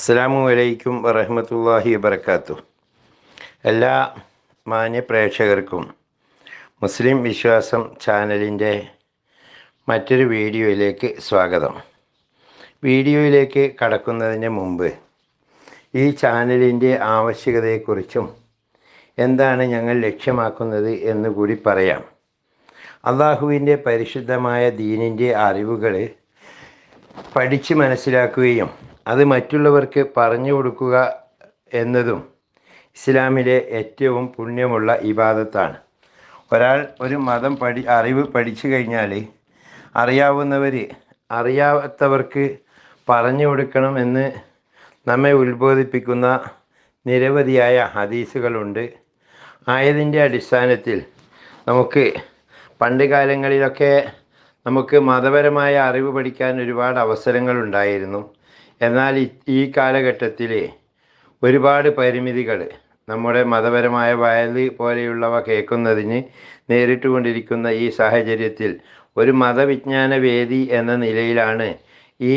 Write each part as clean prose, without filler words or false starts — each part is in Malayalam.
അസ്സലാമു അലൈക്കും വറഹ്മത്തുള്ളാഹി വബറകാതുഹു. എല്ലാ മാന്യ പ്രേക്ഷകർക്കും മുസ്ലിം വിശ്വാസം ചാനലിൻ്റെ മറ്റൊരു വീഡിയോയിലേക്ക് സ്വാഗതം. വീഡിയോയിലേക്ക് കടക്കുന്നതിന് മുമ്പ് ഈ ചാനലിൻ്റെ ആവശ്യകതയെക്കുറിച്ചും എന്താണ് ഞങ്ങൾ ലക്ഷ്യമാക്കുന്നത് എന്നുകൂടി പറയാം. അള്ളാഹുവിൻ്റെ പരിശുദ്ധമായ ദീനിൻ്റെ അറിവുകൾ പഠിച്ച് മനസ്സിലാക്കുകയും അത് മറ്റുള്ളവർക്ക് പറഞ്ഞു കൊടുക്കുക എന്നതും ഇസ്ലാമിലെ ഏറ്റവും പുണ്യമുള്ള ഇബാദത്താണ്. ഒരാൾ ഒരു മതം അറിവ് പഠിച്ചു കഴിഞ്ഞാൽ അറിയാവുന്നവർ അറിയാത്തവർക്ക് പറഞ്ഞു കൊടുക്കണമെന്ന് നമ്മെ ഉത്ബോധിപ്പിക്കുന്ന നിരവധിയായ ഹദീസുകളുണ്ട്. ആയതിൻ്റെ അടിസ്ഥാനത്തിൽ നമുക്ക് പണ്ട് കാലങ്ങളിലൊക്കെ നമുക്ക് മതപരമായ അറിവ് പഠിക്കാൻ ഒരുപാട് അവസരങ്ങളുണ്ടായിരുന്നു. എന്നാൽ ഈ കാലഘട്ടത്തിൽ ഒരുപാട് പരിമിതികൾ നമ്മുടെ മതപരമായ വയല് പോലെയുള്ളവ കേൾക്കുന്നതിന് നേരിട്ടുകൊണ്ടിരിക്കുന്ന ഈ സാഹചര്യത്തിൽ ഒരു മതവിജ്ഞാന വേദി എന്ന നിലയിലാണ് ഈ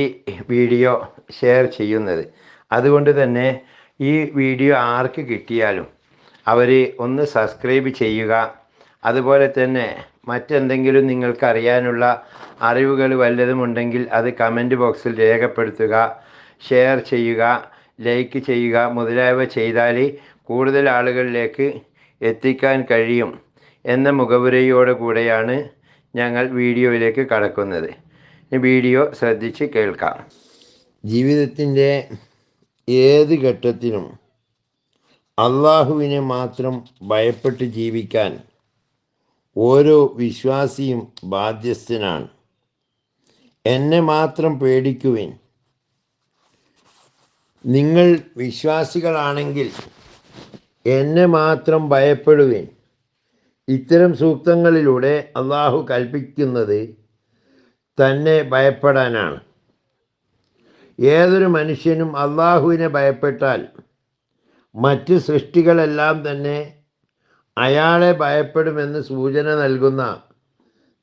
വീഡിയോ ഷെയർ ചെയ്യുന്നത്. അതുകൊണ്ട് തന്നെ ഈ വീഡിയോ ആർക്ക് കിട്ടിയാലും അവർ ഒന്ന് സബ്സ്ക്രൈബ് ചെയ്യുക. അതുപോലെ തന്നെ മറ്റെന്തെങ്കിലും നിങ്ങൾക്ക് അറിയാനുള്ള അറിവുകൾ വല്ലതുമുണ്ടെങ്കിൽ അത് കമൻറ്റ് ബോക്സിൽ രേഖപ്പെടുത്തുക, ഷെയർ ചെയ്യുക, ലൈക്ക് ചെയ്യുക മുതലായവ ചെയ്താൽ കൂടുതൽ ആളുകളിലേക്ക് എത്തിക്കാൻ കഴിയും എന്ന മുഖവുരയോടു കൂടെയാണ് ഞങ്ങൾ വീഡിയോയിലേക്ക് കടക്കുന്നത്. ഈ വീഡിയോ ശ്രദ്ധിച്ച് കേൾക്കാം. ജീവിതത്തിൻ്റെ ഏത് ഘട്ടത്തിലും അള്ളാഹുവിനെ മാത്രം ഭയപ്പെട്ട് ജീവിക്കാൻ ഓരോ വിശ്വാസിയും ബാധ്യസ്ഥനാണ്. എന്നെ മാത്രം പേടിക്കുവിൻ, നിങ്ങൾ വിശ്വാസികളാണെങ്കിൽ എന്നെ മാത്രം ഭയപ്പെടുവിൻ. ഇത്തരം സൂക്തങ്ങളിലൂടെ അള്ളാഹു കൽപ്പിക്കുന്നത് തന്നെ ഭയപ്പെടാനാണ്. ഏതൊരു മനുഷ്യനും അള്ളാഹുവിനെ ഭയപ്പെട്ടാൽ മറ്റ് സൃഷ്ടികളെല്ലാം തന്നെ അയാളെ ഭയപ്പെടുമെന്ന് സൂചന നൽകുന്ന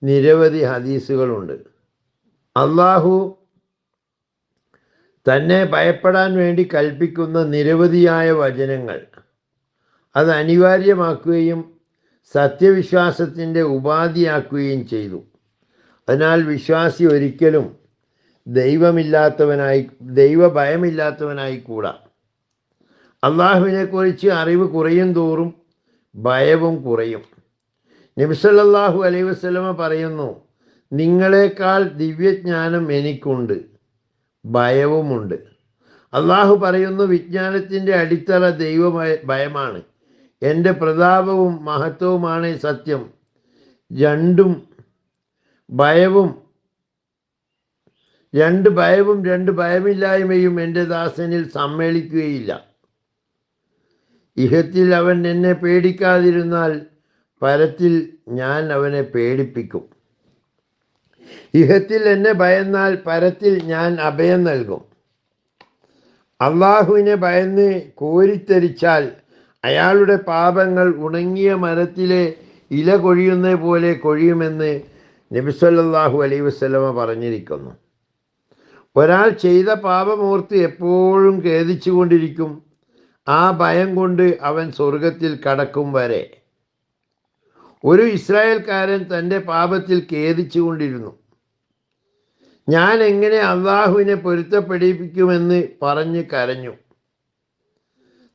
നിരവധി ഹദീസുകളുണ്ട്. അള്ളാഹു തന്നെ ഭയപ്പെടാൻ വേണ്ടി കൽപ്പിക്കുന്ന നിരവധിയായ വചനങ്ങൾ അത് അനിവാര്യമാക്കുകയും സത്യവിശ്വാസത്തിൻ്റെ ഉപാധിയാക്കുകയും ചെയ്തു. അതിനാൽ വിശ്വാസി ഒരിക്കലും ദൈവഭയമില്ലാത്തവനായി കൂടാ. അള്ളാഹുവിനെക്കുറിച്ച് അറിവ് കുറയും തോറും ഭയവും കുറയും. നബി സല്ലല്ലാഹു അലൈഹി വസല്ലമ പറയുന്നു, നിങ്ങളെക്കാൾ ദിവ്യജ്ഞാനം എനിക്കുണ്ട്, ഭയവുമുണ്ട്. അള്ളാഹു പറയുന്നു, വിജ്ഞാനത്തിൻ്റെ അടിത്തറ ഭയമാണ്, എൻ്റെ പ്രതാപവും മഹത്വവുമാണ് സത്യം. രണ്ട് ഭയവും രണ്ട് ഭയമില്ലായ്മയും എൻ്റെ ദാസനിൽ സമ്മേളിക്കുകയില്ല. ഇഹത്തിൽ അവൻ എന്നെ പേടിക്കാതിരുന്നാൽ പരത്തിൽ ഞാൻ അവനെ പേടിപ്പിക്കും. ഇഹത്തിൽ എന്നെ ഭയന്നാൽ പരത്തിൽ ഞാൻ അഭയം നൽകും. അള്ളാഹുവിനെ ഭയന്ന് കോരിത്തരിച്ചാൽ അയാളുടെ പാപങ്ങൾ ഉണങ്ങിയ മരത്തിലെ ഇല കൊഴിയുന്ന പോലെ കൊഴിയുമെന്ന് നബി സല്ലല്ലാഹു അലൈഹി വസല്ലമ പറഞ്ഞിരിക്കുന്നു. ഒരാൾ ചെയ്ത പാപമോർത്ത് എപ്പോഴും ഖേദിച്ചു കൊണ്ടിരിക്കും. ആ ഭയം കൊണ്ട് അവൻ സ്വർഗത്തിൽ കടക്കും വരെ. ഒരു ഇസ്രായേൽക്കാരൻ തൻ്റെ പാപത്തിൽ ഖേദിച്ചു കൊണ്ടിരുന്നു. ഞാൻ എങ്ങനെ അള്ളാഹുവിനെ പൊരുത്തപ്പെടിപ്പിക്കുമെന്ന് പറഞ്ഞ് കരഞ്ഞു.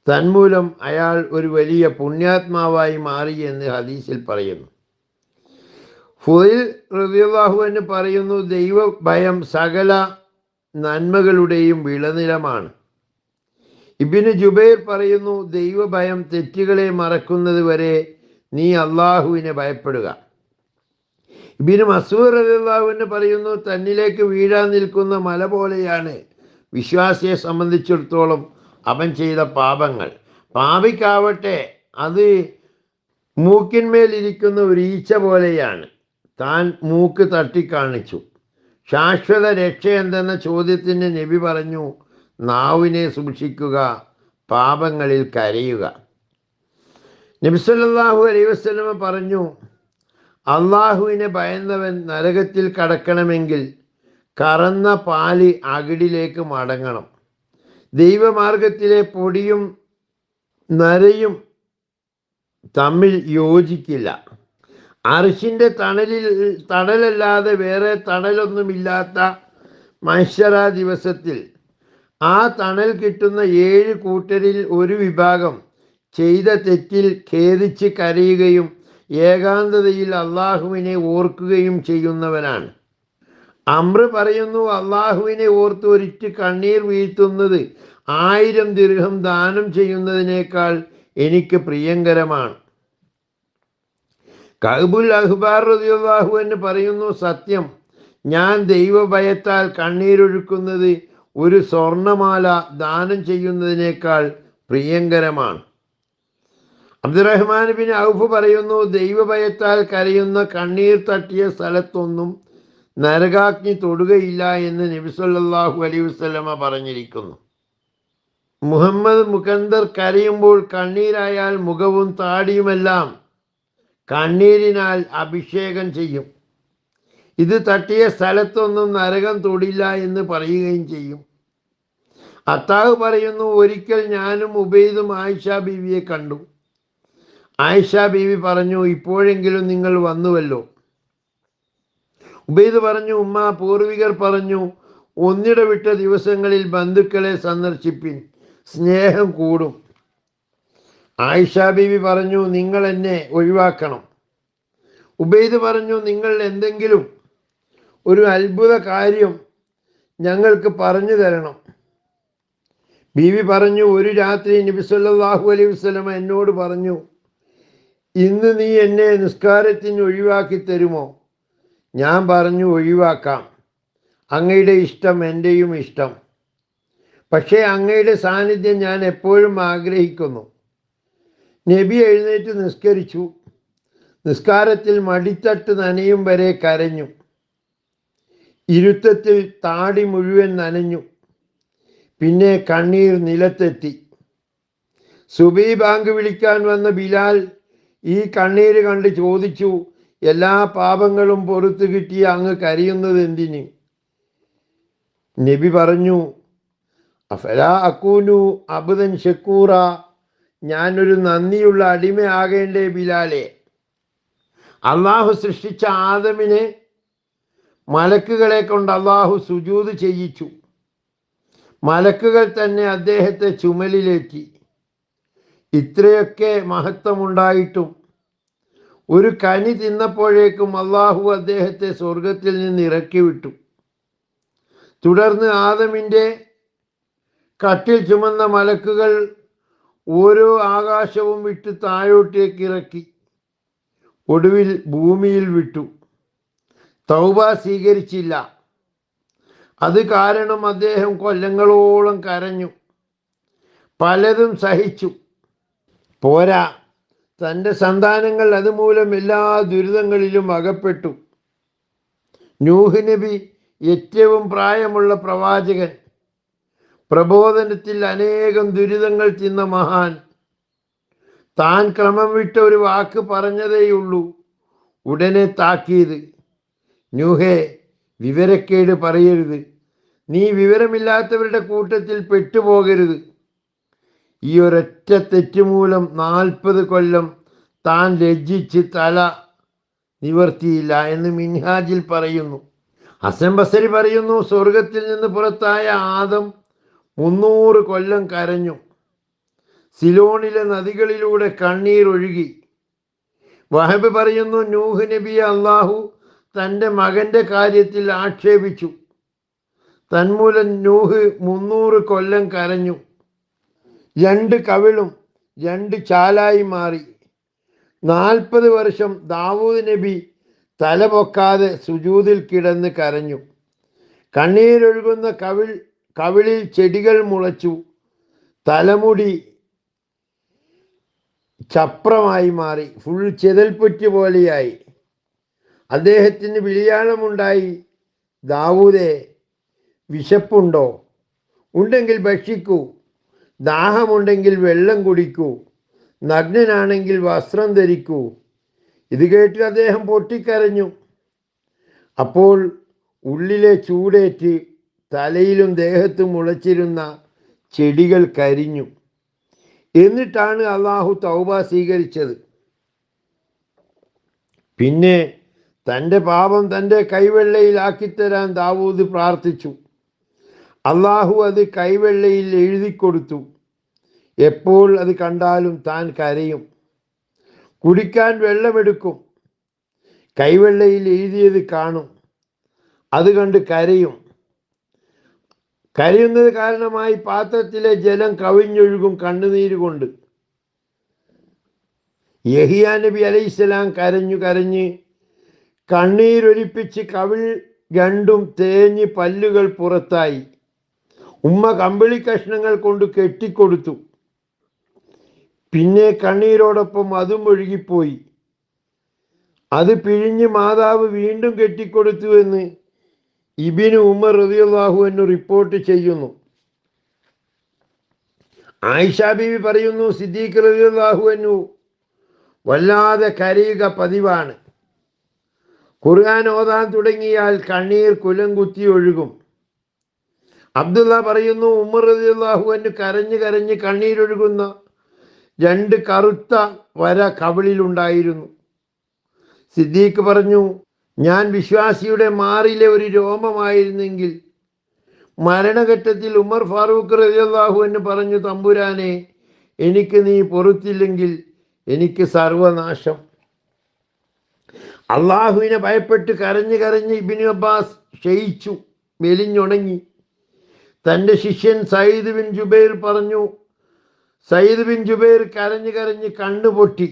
തന്മൂലം അയാൾ ഒരു വലിയ പുണ്യാത്മാവായി മാറി എന്ന് ഹദീസിൽ പറയുന്നു. ഫുദൈൽ റളിയല്ലാഹു അൻഹു പറയുന്നു, ദൈവഭയം സകല നന്മകളുടെയും വിളനിലമാണ്. ഇബ്നു ജുബൈർ പറയുന്നു, ദൈവഭയം തെറ്റുകളെ മറക്കുന്നത് വരെ നീ അള്ളാഹുവിനെ ഭയപ്പെടുക. ഇബ്നു മസ്ഊദ് റളിയല്ലാഹു അൻഹു പറയുന്നു, തന്നിലേക്ക് വീഴാൻ നിൽക്കുന്ന മല പോലെയാണ് വിശ്വാസിയെ സംബന്ധിച്ചിടത്തോളം അവൻ ചെയ്ത പാപങ്ങൾ. പാപിക്കാവട്ടെ അത് മൂക്കിന്മേലിരിക്കുന്ന ഒരു ഈച്ച പോലെയാണ്. താൻ മൂക്ക് തട്ടിക്കാണിച്ചു. ശാശ്വത രക്ഷ എന്തെന്ന ചോദ്യത്തിന് നബി പറഞ്ഞു, നാവിനെ സൂക്ഷിക്കുക, പാപങ്ങളിൽ കരയുക. നബി സല്ലല്ലാഹു അലൈഹി വസല്ലമ പറഞ്ഞു, അള്ളാഹുവിനെ ഭയന്നവൻ നരകത്തിൽ കടക്കണമെങ്കിൽ കറന്ന പാല് അകിടിലേക്ക് മടങ്ങണം. ദൈവമാർഗത്തിലെ പൊടിയും നരയും തമ്മിൽ യോജിക്കില്ല. അർശിൻ്റെ തണലല്ലാതെ വേറെ തണലൊന്നുമില്ലാത്ത മഹ്ശറ ദിവസത്തിൽ ആ തണൽ കിട്ടുന്ന 7 കൂട്ടരിൽ ഒരു വിഭാഗം ചെയ്ത തെറ്റിൽ ഖേദിച്ച് കരയുകയും ഏകാന്തതയിൽ അള്ളാഹുവിനെ ഓർക്കുകയും ചെയ്യുന്നവനാണ്. അമ്ര പറയുന്നു, അള്ളാഹുവിനെ ഓർത്ത് ഒരിറ്റ് കണ്ണീർ വീഴ്ത്തുന്നത് 1000 ദിർഹം ദാനം ചെയ്യുന്നതിനേക്കാൾ എനിക്ക് പ്രിയങ്കരമാണ്. കഅബുൽ അഹ്ബാർ റളിയല്ലാഹു അൻഹു പറയുന്നു, സത്യം, ഞാൻ ദൈവഭയത്താൽ കണ്ണീരൊഴുക്കുന്നത് ഒരു സ്വർണമാല ദാനം ചെയ്യുന്നതിനേക്കാൾ പ്രിയങ്കരമാണ്. അബ്ദുറഹ്മാൻ ബിൻ ഔഫ് പറയുന്നു, ദൈവഭയത്താൽ കരയുന്ന കണ്ണീർ തട്ടിയ സ്ഥലത്തൊന്നും നരകാഗ്നി തൊടുകയില്ല എന്ന് നബി സല്ലല്ലാഹു അലൈഹി വസല്ലമ പറഞ്ഞിരിക്കുന്നു. മുഹമ്മദ് മുകന്ദർ കരയുമ്പോൾ കണ്ണീരായാൽ മുഖവും താടിയുമെല്ലാം കണ്ണീരിനാൽ അഭിഷേകം ചെയ്യും. ഇത് തട്ടിയ സ്ഥലത്തൊന്നും നരകം തൊടില്ല എന്ന് പറയുകയും ചെയ്യും. അത്താഹ് പറയുന്നു, ഒരിക്കൽ ഞാനും ഉബൈദും ആയിഷ ബീവിയെ കണ്ടു. ആയിഷ ബീവി പറഞ്ഞു, ഇപ്പോഴെങ്കിലും നിങ്ങൾ വന്നുവല്ലോ. ഉബൈദ് പറഞ്ഞു, ഉമ്മ, പൂർവികർ പറഞ്ഞു, ഒന്നിടവിട്ട ദിവസങ്ങളിൽ ബന്ധുക്കളെ സന്ദർശിപ്പിൻ, സ്നേഹം കൂടും. ആയിഷ ബീവി പറഞ്ഞു, നിങ്ങൾ എന്നെ ഒഴിവാക്കണം. ഉബൈദ് പറഞ്ഞു, നിങ്ങൾ എന്തെങ്കിലും ഒരു അത്ഭുത കാര്യം ഞങ്ങൾക്ക് പറഞ്ഞു തരണം. ബീവി പറഞ്ഞു, ഒരു രാത്രി നബി സല്ലല്ലാഹു അലൈഹി വസല്ലമ എന്നോട് പറഞ്ഞു, ഇന്ന് നീ എന്നെ നിസ്കാരത്തിന് ഒഴിവാക്കി തരുമോ? ഞാൻ പറഞ്ഞു, ഒഴിവാക്കാം. അങ്ങയുടെ ഇഷ്ടം എൻ്റെയും ഇഷ്ടം. പക്ഷേ അങ്ങയുടെ സാന്നിധ്യം ഞാൻ എപ്പോഴും ആഗ്രഹിക്കുന്നു. നബി എഴുന്നേറ്റ് നിസ്കരിച്ചു. നിസ്കാരത്തിൽ മടിത്തട്ട് നനയും വരെ കരഞ്ഞു. ഇരുത്തത്തിൽ താടി മുഴുവൻ നനഞ്ഞു. പിന്നെ കണ്ണീർ നിലത്തെത്തി. സുബഹി ബാങ്ക് വിളിക്കാൻ വന്ന ബിലാൽ ഈ കണ്ണീര് കണ്ട് ചോദിച്ചു, എല്ലാ പാപങ്ങളും പൊറുത്തു കിട്ടിയ അങ്ങ് കരയുന്നത് എന്തിന്? നബി പറഞ്ഞു, അഫലാ അക്കൂനു അബ്ദൻ ഷക്കൂറ, ഞാനൊരു നന്ദിയുള്ള അടിമയാകേണ്ടേ ബിലാലെ? അള്ളാഹു സൃഷ്ടിച്ച ആദമിനെ മലക്കുകളെ കൊണ്ട് അള്ളാഹു സുജൂദ് ചെയ്യിച്ചു. മലക്കുകൾ തന്നെ അദ്ദേഹത്തെ ചുമലിലേറ്റി. ഇത്രയൊക്കെ മഹത്വമുണ്ടായിട്ടും ഒരു കനി തിന്നപ്പോഴേക്കും അള്ളാഹു അദ്ദേഹത്തെ സ്വർഗത്തിൽ നിന്ന് ഇറക്കി വിട്ടു. തുടർന്ന് ആദമിൻ്റെ കട്ടിൽ ചുമന്ന മലക്കുകൾ ഓരോ ആകാശവും വിട്ട് താഴോട്ടേക്ക് ഇറക്കി. ഒടുവിൽ ഭൂമിയിൽ വിട്ടു. തൗബ സ്വീകരിച്ചില്ല. അത് കാരണം അദ്ദേഹം കൊല്ലങ്ങളോളം കരഞ്ഞു, പലതും സഹിച്ചു. പോരാ, തൻ്റെ സന്താനങ്ങൾ അതുമൂലം എല്ലാ ദുരിതങ്ങളിലും അകപ്പെട്ടു. നൂഹ് നബി ഏറ്റവും പ്രായമുള്ള പ്രവാചകൻ, പ്രബോധനത്തിൽ അനേകം ദുരിതങ്ങൾ തിന്ന മഹാൻ, താൻ ക്രമം വിട്ട ഒരു വാക്ക് പറഞ്ഞതേയുള്ളൂ. ഉടനെ താക്കീത്, നൂഹേ, വിവരക്കേട് പറയരുത്, നീ വിവരമില്ലാത്തവരുടെ കൂട്ടത്തിൽ പെട്ടുപോകരുത്. ഈ ഒരൊറ്റ തെറ്റുമൂലം 40 കൊല്ലം താൻ ലജ്ജിച്ച് തല നിവർത്തിയില്ല എന്ന് മിൻഹാജിൽ പറയുന്നു. ഹസൻ ബസരി പറയുന്നു, സ്വർഗത്തിൽ നിന്ന് പുറത്തായ ആദം 300 കൊല്ലം കരഞ്ഞു. സിലോണിലെ നദികളിലൂടെ കണ്ണീർ ഒഴുകി. വഹബ് പറയുന്നു, നൂഹ് നബിയെ അള്ളാഹു തൻ്റെ മകൻ്റെ കാര്യത്തിൽ ആക്ഷേപിച്ചു. തന്മൂലം നൂഹ് 300 കൊല്ലം കരഞ്ഞു. 2 കവിളും 2 ചാലായി മാറി. 40 വർഷം ദാവൂദ് നബി തല പൊക്കാതെ സുജൂദിൽ കിടന്ന് കരഞ്ഞു. കണ്ണീരൊഴുകുന്ന കവിളിൽ ചെടികൾ മുളച്ചു. തലമുടി ചപ്രമായി മാറി, ഫുൾ ചെതൽപ്പുറ്റ് പോലെയായി. അദ്ദേഹത്തിന് വിളിയാളമുണ്ടായി, ദാവൂദേ, വിശപ്പുണ്ടോ? ഉണ്ടെങ്കിൽ ഭക്ഷിക്കൂ. ദാഹമുണ്ടെങ്കിൽ വെള്ളം കുടിക്കൂ. നഗ്നനാണെങ്കിൽ വസ്ത്രം ധരിക്കൂ. ഇത് കേട്ട് അദ്ദേഹം പൊട്ടിക്കരഞ്ഞു. അപ്പോൾ ഉള്ളിലെ ചൂടേറ്റ് തലയിലും ദേഹത്തും മുളച്ചിരുന്ന ചെടികൾ കരിഞ്ഞു. എന്നിട്ടാണ് അള്ളാഹു തൗബ സ്വീകരിച്ചത്. പിന്നെ തൻ്റെ പാപം തൻ്റെ കൈവെള്ളയിലാക്കിത്തരാൻ ദാവൂദ് പ്രാർത്ഥിച്ചു. അള്ളാഹു അത് കൈവെള്ളയിൽ എഴുതി കൊടുത്തു. എപ്പോൾ അത് കണ്ടാലും താൻ കരയും. കുടിക്കാൻ വെള്ളമെടുക്കും, കൈവെള്ളയിൽ എഴുതിയത് കാണും, അത് കണ്ട് കരയും. കരയുന്നത് കാരണമായി പാത്രത്തിലെ ജലം കവിഞ്ഞൊഴുകും കണ്ണുനീര് കൊണ്ട്. യഹിയാ നബി അലൈഹിസ്സലാം കരഞ്ഞു കരഞ്ഞ് കണ്ണീരൊലിപ്പിച്ച് കവിൾ രണ്ടും തേഞ്ഞ് പല്ലുകൾ പുറത്തായി. ഉമ്മ കമ്പിളി കഷ്ണങ്ങൾ കൊണ്ട് കെട്ടിക്കൊടുത്തു. പിന്നെ കണ്ണീരോടൊപ്പം അതും ഒഴുകിപ്പോയി. അത് പിഴിഞ്ഞ് മാതാവ് വീണ്ടും കെട്ടിക്കൊടുത്തു എന്ന് ഇബ്നു ഉമർ റളിയല്ലാഹു അൻഹു റിപ്പോർട്ട് ചെയ്യുന്നു. ആയിഷ ബീവി പറയുന്നു, സിദ്ദീഖ് റളിയല്ലാഹു അൻഹു വല്ലാതെ കരയുക പതിവാണ്. ഖുർആൻ ഓതാൻ തുടങ്ങിയാൽ കണ്ണീർ കുലം കുത്തി ഒഴുകും. അബ്ദുള്ള പറയുന്നു, ഉമർ റളിയല്ലാഹു അൻഹു കരഞ്ഞ് കരഞ്ഞ് കണ്ണീരൊഴുകുന്ന 2 കറുത്ത വര കവിളിലുണ്ടായിരുന്നു. സിദ്ദീഖ് പറഞ്ഞു, ഞാൻ വിശ്വാസിയുടെ മാറിലെ ഒരു രോമമായിരുന്നെങ്കിൽ. മരണഘട്ടത്തിൽ ഉമർ ഫാറൂഖ് റളിയല്ലാഹു അൻഹു പറഞ്ഞു, തമ്പുരാനെ, എനിക്ക് നീ പൊറുത്തില്ലെങ്കിൽ എനിക്ക് സർവനാശം. അള്ളാഹുവിനെ ഭയപ്പെട്ട് കരഞ്ഞ് കരഞ്ഞ് ഇബ്നു അബ്ബാസ് ക്ഷയിച്ചു, മെലിഞ്ഞുണങ്ങി. തൻ്റെ ശിഷ്യൻ സയ്യിദ് ബിൻ ജുബൈർ പറഞ്ഞു, സയ്യിദ് ബിൻ ജുബൈർ കരഞ്ഞ് കരഞ്ഞ് കണ്ണുപൊട്ടി.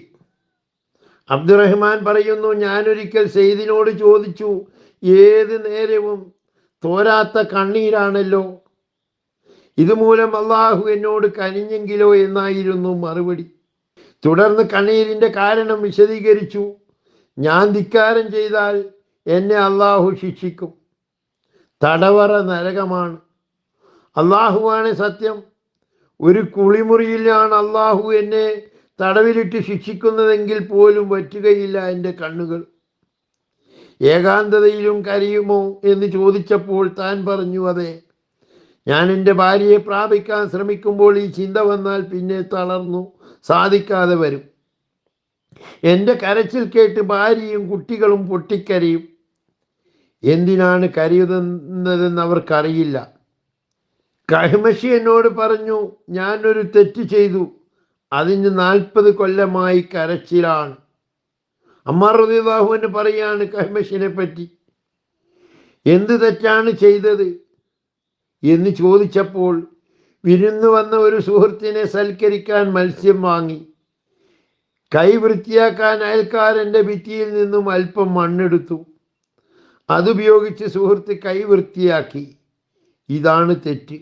അബ്ദുറഹ്മാൻ പറയുന്നു, ഞാനൊരിക്കൽ സയ്യിദിനോട് ചോദിച്ചു, ഏത് നേരവും തോരാത്ത കണ്ണീരാണല്ലോ, ഇതുമൂലം അള്ളാഹു എന്നോട് കനിഞ്ഞെങ്കിലോ എന്നായിരുന്നു മറുപടി. തുടർന്ന് കണ്ണീരിൻ്റെ കാരണം വിശദീകരിച്ചു. ഞാൻ ധിക്കാരം ചെയ്താൽ എന്നെ അള്ളാഹു ശിക്ഷിക്കും. തടവറ നരകമാണ്. അള്ളാഹുവാണ് സത്യം. ഒരു കുളിമുറിയിലാണ് അള്ളാഹു എന്നെ തടവിലിട്ട് ശിക്ഷിക്കുന്നതെങ്കിൽ പോലും വറ്റുകയില്ല എൻ്റെ കണ്ണുകൾ. ഏകാന്തതയിലും കരയുമോ എന്ന് ചോദിച്ചപ്പോൾ താൻ പറഞ്ഞു, അതെ. ഞാൻ എൻ്റെ ഭാര്യയെ പ്രാപിക്കാൻ ശ്രമിക്കുമ്പോൾ ഈ ചിന്ത വന്നാൽ പിന്നെ തളർന്നു സാധിക്കാതെ വരും. എൻ്റെ കരച്ചിൽ കേട്ട് ഭാര്യയും കുട്ടികളും പൊട്ടിക്കരയും. എന്തിനാണ് കരയുന്നതെന്ന് അവർക്കറിയില്ല. കഹ്മശി എന്നോട് പറഞ്ഞു, ഞാനൊരു തെറ്റ് ചെയ്തു, അതിന് 40 കൊല്ലമായി കരച്ചിലാണ്. അമ്മാർ റളിയല്ലാഹു അൻഹു പറയാണ് കഹ്മശിനെ പറ്റി, എന്ത് തെറ്റാണ് ചെയ്തത് എന്ന് ചോദിച്ചപ്പോൾ, വിരുന്ന് വന്ന ഒരു സുഹൃത്തിനെ സൽക്കരിക്കാൻ മത്സ്യം വാങ്ങി. കൈ വൃത്തിയാക്കാൻ അയൽക്കാരൻ്റെ ഭിത്തിയിൽ നിന്നും അല്പം മണ്ണെടുത്തു. അതുപയോഗിച്ച് സുഹൃത്ത് കൈ വൃത്തിയാക്കി. ഇതാണ് തെറ്റ്.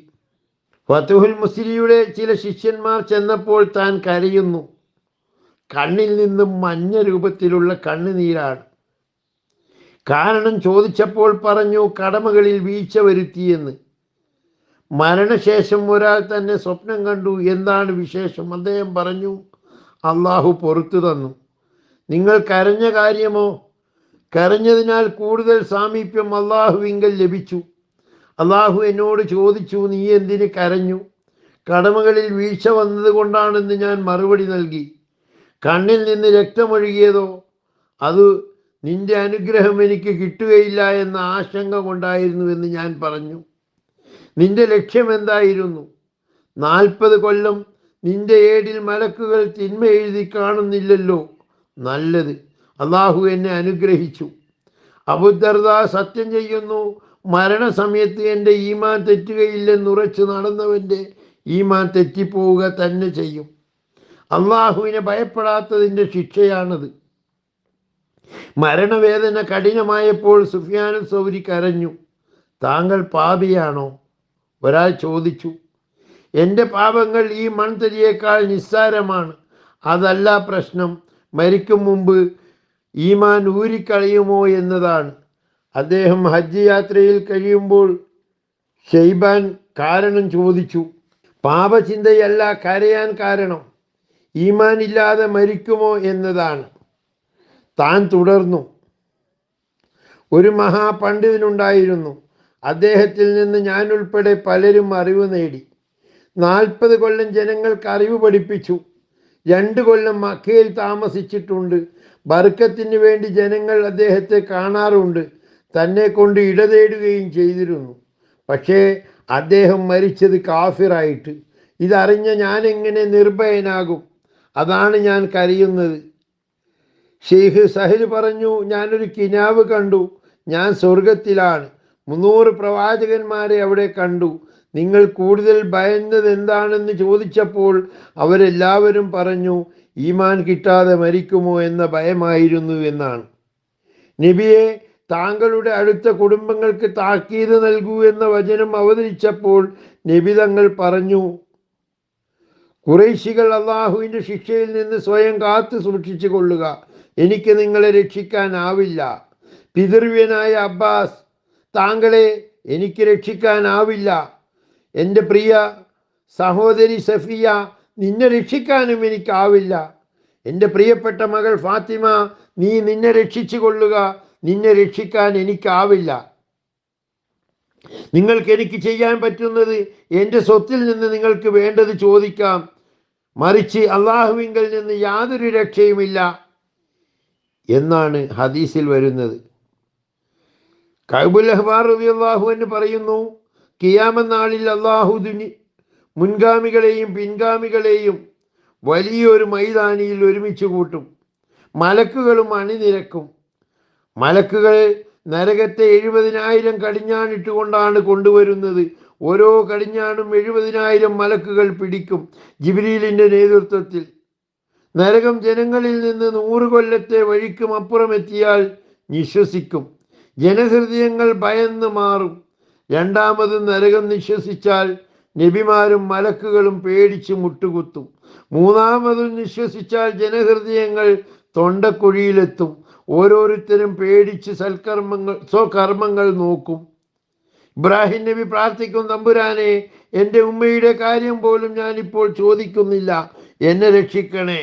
ഫതുഹുൽ മുസ്ലിയുടെ ചില ശിഷ്യന്മാർ ചെന്നപ്പോൾ താൻ കരയുന്നു. കണ്ണിൽ നിന്നും മഞ്ഞ രൂപത്തിലുള്ള കണ്ണുനീരാണ്. കാരണം ചോദിച്ചപ്പോൾ പറഞ്ഞു, കടമകളിൽ വീഴ്ച വരുത്തിയെന്ന്. മരണശേഷം ഒരാൾ തന്നെ സ്വപ്നം കണ്ടു. എന്താണ് വിശേഷം? അദ്ദേഹം പറഞ്ഞു, അള്ളാഹു പൊറത്തു തന്നു. നിങ്ങൾ കരഞ്ഞ കാര്യമോ? കരഞ്ഞതിനാൽ കൂടുതൽ സാമീപ്യം അള്ളാഹുവിങ്കൽ ലഭിച്ചു. അള്ളാഹു എന്നോട് ചോദിച്ചു, നീ എന്തിന് കരഞ്ഞു? കടമകളിൽ വീഴ്ച വന്നത് കൊണ്ടാണെന്ന് ഞാൻ മറുപടി നൽകി. കണ്ണിൽ നിന്ന് രക്തമൊഴുകിയതോ? അത് നിന്റെ അനുഗ്രഹം എനിക്ക് കിട്ടുകയില്ല എന്ന ആശങ്ക കൊണ്ടായിരുന്നുവെന്ന് ഞാൻ പറഞ്ഞു. നിന്റെ ലക്ഷ്യം എന്തായിരുന്നു? 40 കൊല്ലം നിന്റെ ഏടിൽ മലക്കുകൾ തിന്മ എഴുതി കാണുന്നില്ലല്ലോ. നല്ലത്, അള്ളാഹു എന്നെ അനുഗ്രഹിച്ചു. അബൂദർദ സത്യം ചെയ്യുന്നു, മരണസമയത്ത് എൻ്റെ ഈമാൻ തെറ്റുകയില്ലെന്നുറച്ച് നടന്നവൻ്റെ ഈമാൻ തെറ്റിപ്പോവുക തന്നെ ചെയ്യും. അള്ളാഹുവിനെ ഭയപ്പെടാത്തതിൻ്റെ ശിക്ഷയാണത്. മരണവേദന കഠിനമായപ്പോൾ സുഫിയാൻ സൗരി കരഞ്ഞു. താങ്കൾ പാപിയാണോ? ഒരാൾ ചോദിച്ചു. എൻ്റെ പാപങ്ങൾ ഈ മൺതരിയേക്കാൾ നിസ്സാരമാണ്. അതല്ല പ്രശ്നം, മരിക്കും മുമ്പ് ഈമാൻ ഊരിക്കളയുമോ എന്നതാണ്. അദ്ദേഹം ഹജ്ജ് യാത്രയിൽ കഴിയുമ്പോൾ ഷെയ്ബാൻ കാരണം ചോദിച്ചു. പാപചിന്തയല്ല കരയാൻ കാരണം, ഈമാൻ ഇല്ലാതെ മരിക്കുമോ എന്നതാണ്. താൻ തുടർന്നു, ഒരു മഹാപണ്ഡിതനുണ്ടായിരുന്നു. അദ്ദേഹത്തിൽ നിന്ന് ഞാനുൾപ്പെടെ പലരും അറിവ് നേടി. 40 കൊല്ലം ജനങ്ങൾക്ക് അറിവ് പഠിപ്പിച്ചു. 2 കൊല്ലം മക്കയിൽ താമസിച്ചിട്ടുണ്ട്. ബർക്കത്തിന് വേണ്ടി ജനങ്ങൾ അദ്ദേഹത്തെ കാണാറുണ്ട്. തന്നെ കൊണ്ട് ഇടതേടുകയും ചെയ്തിരുന്നു. പക്ഷേ അദ്ദേഹം മരിച്ചത് കാഫിറായിട്ട്. ഇതറിഞ്ഞ ഞാൻ എങ്ങനെ നിർഭയനാകും? അതാണ് ഞാൻ കരയുന്നത്. ഷെയ്ഖ് സഹൽ പറഞ്ഞു, ഞാനൊരു കിനാവ് കണ്ടു. ഞാൻ സ്വർഗത്തിലാണ്. 300 പ്രവാചകന്മാരെ അവിടെ കണ്ടു. നിങ്ങൾ കൂടുതൽ ഭയന്നത് എന്താണെന്ന് ചോദിച്ചപ്പോൾ അവരെല്ലാവരും പറഞ്ഞു, ഈമാൻ കിട്ടാതെ മരിക്കുമോ എന്ന ഭയമായിരുന്നു എന്നാണ്. നബിയെ, താങ്കളുടെ അടുത്ത കുടുംബങ്ങൾക്ക് താക്കീത് നൽകൂ എന്ന വചനം അവതരിച്ചപ്പോൾ നബി തങ്ങൾ പറഞ്ഞു, ഖുറൈശികൾ അള്ളാഹുവിൻ്റെ ശിക്ഷയിൽ നിന്ന് സ്വയം കാത്തു സൂക്ഷിച്ചു കൊള്ളുക. എനിക്ക് നിങ്ങളെ രക്ഷിക്കാനാവില്ല. പിതൃവ്യനായ അബ്ബാസ്, താങ്കളെ എനിക്ക് രക്ഷിക്കാനാവില്ല. എൻ്റെ പ്രിയ സഹോദരി സഫിയ, നിന്നെ രക്ഷിക്കാനും എനിക്കാവില്ല. എൻ്റെ പ്രിയപ്പെട്ട മകൾ ഫാത്തിമ, നിന്നെ രക്ഷിച്ചു കൊള്ളുക. നിന്നെ രക്ഷിക്കാൻ എനിക്കാവില്ല. നിങ്ങൾക്ക് എനിക്ക് ചെയ്യാൻ പറ്റുന്നത് എൻ്റെ സ്വത്തിൽ നിന്ന് നിങ്ങൾക്ക് വേണ്ടത് ചോദിക്കാം. മറിച്ച് അള്ളാഹുവിങ്കൽ നിന്ന് യാതൊരു രക്ഷയുമില്ല എന്നാണ് ഹദീസിൽ വരുന്നത്. കഅബുൽ അഹ്ബാർ റളിയല്ലാഹു അൻഹു പറയുന്നു, ഖിയാമത്ത് നാളിൽ അള്ളാഹു മുൻഗാമികളെയും പിൻഗാമികളെയും വലിയൊരു മൈതാനിയിൽ ഒരുമിച്ച് കൂട്ടും. മലക്കുകളും അണിനിരക്കും. മലക്കുകൾ നരകത്തെ 70,000 കടിഞ്ഞാണിട്ടുകൊണ്ടാണ് കൊണ്ടുവരുന്നത്. ഓരോ കടിഞ്ഞാണും 70,000 മലക്കുകൾ പിടിക്കും ജിബ്രീലിൻ്റെ നേതൃത്വത്തിൽ. നരകം ജനങ്ങളിൽ നിന്ന് 100 കൊല്ലത്തെ വഴിക്കും അപ്പുറമെത്തിയാൽ നിശ്വസിക്കും. ജനഹൃദയങ്ങൾ ഭയന്ന് മാറും. രണ്ടാമത് നരകം നിശ്വസിച്ചാൽ നബിമാരും മലക്കുകളും പേടിച്ച് മുട്ടുകുത്തും. മൂന്നാമതും നിശ്വസിച്ചാൽ ജനഹൃദയങ്ങൾ തൊണ്ടക്കുഴിയിലെത്തും. ഓരോരുത്തരും പേടിച്ച് സ്വകർമ്മങ്ങൾ നോക്കും. ഇബ്രാഹിം നബി പ്രാർത്ഥിക്കും, തമ്പുരാനെ, എൻ്റെ ഉമ്മയുടെ കാര്യം പോലും ഞാനിപ്പോൾ ചോദിക്കുന്നില്ല, എന്നെ രക്ഷിക്കണേ.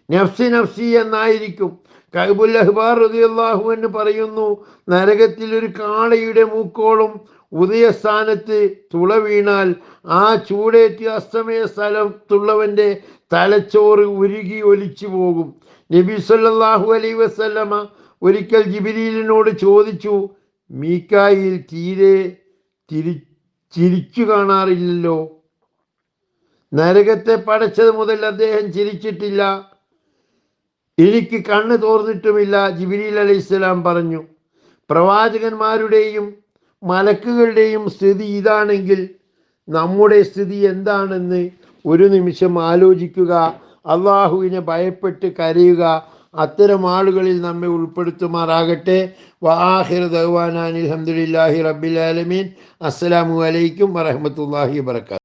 നഫ്സി നഫ്സി എന്നായിരിക്കും. കഅബുൽ അഹ്ബാർ റളിയല്ലാഹു അൻഹു പറയുന്നു, നരകത്തിൽ ഒരു കാളയുടെ മൂക്കോളം ഉദയസ്ഥാനത്ത് തുള വീണാൽ ആ ചൂടേറ്റ് അസ്തമയ സ്ഥലത്തുള്ളവൻ്റെ തലച്ചോറ് ഉരുകി ഒലിച്ചു പോകും. നബി സല്ലല്ലാഹു അലൈഹി വസല്ലമ ഒരിക്കൽ ജിബ്രീലിനോട് ചോദിച്ചു, മീകായിൽ തീരെ ചിരിച്ചു കാണാറില്ലല്ലോ. നരകത്തെ പടച്ചത് മുതൽ അദ്ദേഹം ചിരിച്ചിട്ടില്ല. എനിക്ക് കണ്ണ് തോർന്നിട്ടുമില്ല. ജിബ്രീൽ അലൈഹിസ്സലാം പറഞ്ഞു, പ്രവാചകന്മാരുടെയും മലക്കുകളുടെയും സ്ഥിതി ഇതാണെങ്കിൽ നമ്മുടെ സ്ഥിതി എന്താണെന്ന് ഒരു നിമിഷം ആലോചിക്കുക. അള്ളാഹുവിനെ ഭയപ്പെട്ട് കരയുക. അത്തരം ആളുകളിൽ നമ്മെ ഉൾപ്പെടുത്തുമാറാകട്ടെ. വആഖിറു ദഅ്വാനാ അൽഹംദുലില്ലാഹി റബ്ബിൽ ആലമീൻ. അസ്സലാമു അലൈക്കും വറഹ്മത്തുള്ളാഹി വബറകാതുഹു.